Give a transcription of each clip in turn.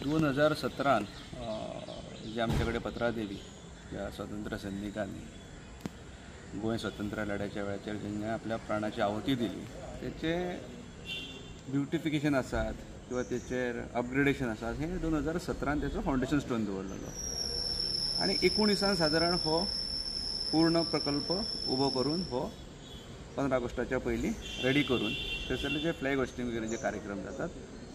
2017 जे आमच्याकडे पत्रादेवी या स्वातंत्र्य सैनिकांनी गोंय स्वातंत्र्य लढ्याच्या वेळाचेर जेणे आपल्या प्राणाची आहुती दिली त्याचे ब्युटिफिकेशन आसात किंवा त्याचेर अपग्रेडेशन आसात हे 2017 त्याचो फाउंडेशन स्टोन दवरलेलो आणि 19 साधारण हो पूर्ण प्रकल्प उबो करून हो 15 ऑगस्टाच्या पयलीं रेडी करून थंयसरले जे फ्लॅग होस्टिंग वगैरे जे कार्यक्रम जातात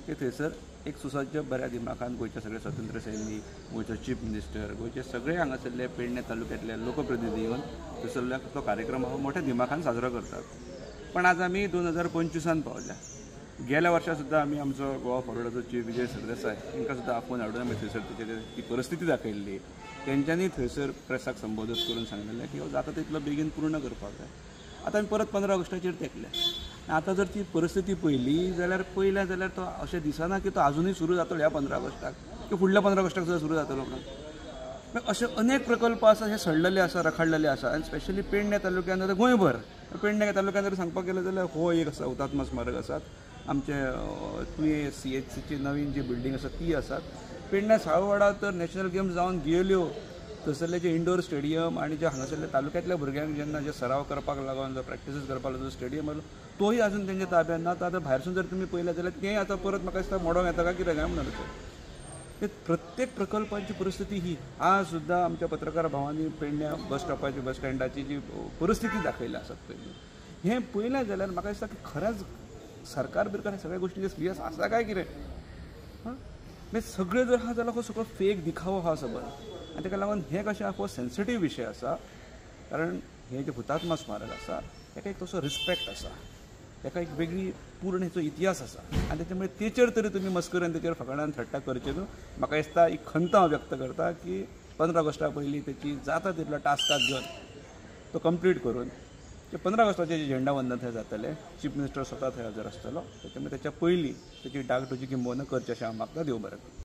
ते थंयसर एक सुसज्ज बऱ्या दिमाखान गोंयचे सगळे स्वातंत्र्य सैनीक गोंयचो चीफ मिनिस्टर गोंयचे सगळे हांगासरले पेडणे तालुक्यांतले लोकप्रतिनिधी येवन थंयसरल्या तो कार्यक्रम हो मोठ्या दिमाखान साजरो करतात। पण आज आमी 2025 पावल्या। गेल्या वर्सा सुद्दां आमी आमचो गोवा फॉरवर्डाचो चीफ विजय सरदेसाय हांकां सुद्दां आपोवन हाडून आमी थंयसर तेचेर ती परिस्थिती दाखयल्ली। तेंच्यांनी थंयसर प्रेसाक संबोधीत करून सांगलेलें की हो जाता तितलो बेगीन पूर्ण करपाक जाय। आतां आमी परत 15 ऑगस्टाचेर तेंकले। आतां जर ती परिस्थिती पळयली जाल्यार तो अशें दिसना की तो अजुनूय सुरू जातलो ह्या 15 ऑगस्टाक की फुडल्या 15 ऑगस्टाक सुद्दां सुरू जातलो म्हणून। अशे अनेक प्रकल्प आसा जे सडलेले आसा रखडलेले आसा आनी स्पेशली पेडणे तालुक्यांत गोंयभर पेडणे तालुक्यांत जर सांगपाक गेलें जाल्यार हो एक आसा हुतात्मा स्मारक आसात आमचे तुये CHCची नवीन जी बिल्डींग आसा ती आसात। पेडणे सावयवाडा तर नॅशनल गेम्स जावन गेल्यो थंयसरले जे इंडोर स्टेडियम आणि जे हांगासरले तालुक्यांतल्या भुरग्यांक जेन्ना जे सराव करपाक लागून जो प्रॅक्टीस करपाक लागून स्टेडियम आसलो तोही अजून तेंच्या ताब्यात ना। आतां भायरसून जर तुमी पळयलें जाल्यार तें आतां परत म्हाका दिसता मोडोंक येता काय कितें काय म्हणून प्रत्येक प्रकल्पाची परिस्थिती ही आज सुद्दां आमच्या पत्रकार भावांनी पेडण्या बस स्टॉपाची बस स्टँडाची जी परिस्थिती दाखयली आसात पयलीं हें पळयलें जाल्यार म्हाका दिसता की खरेंच सरकार बिरकार सगळ्या गोश्टी सिरियस आसा काय कितें म्हणजे सगळें जर हा जाल्यार हो सगळो फेक दिखावो हा सबंद आनी ताका लागून हे कशें हो सेन्सिटीव विशय आसा कारण हे जे हुतात्मा स्मारक आसा ताका एक तसो रिस्पेक्ट आसा ताका एक वेगळी पूर्ण हेचो इतिहास आसा आनी त्याच्यामुळे तेचेर तरी तुमी मस्करीन तेचेर फकाणान थट्टा करचे न्हू। म्हाका दिसता एक खंत हांव व्यक्त करता की 15 ऑगस्टा पयलीं तेची जाता तितलो टास्काक घेवन तो कंप्लीट करून 15 ऑगस्टाचे जे झेंडा वंदन थंय जातलें चीफ मिनिस्टर स्वता थंय हजर आसतलो त्याच्यामुळे त्याच्या पयलीं तेची डागडुजी किंबोवन करचें अशें हांव मागता। देव बरें करूं।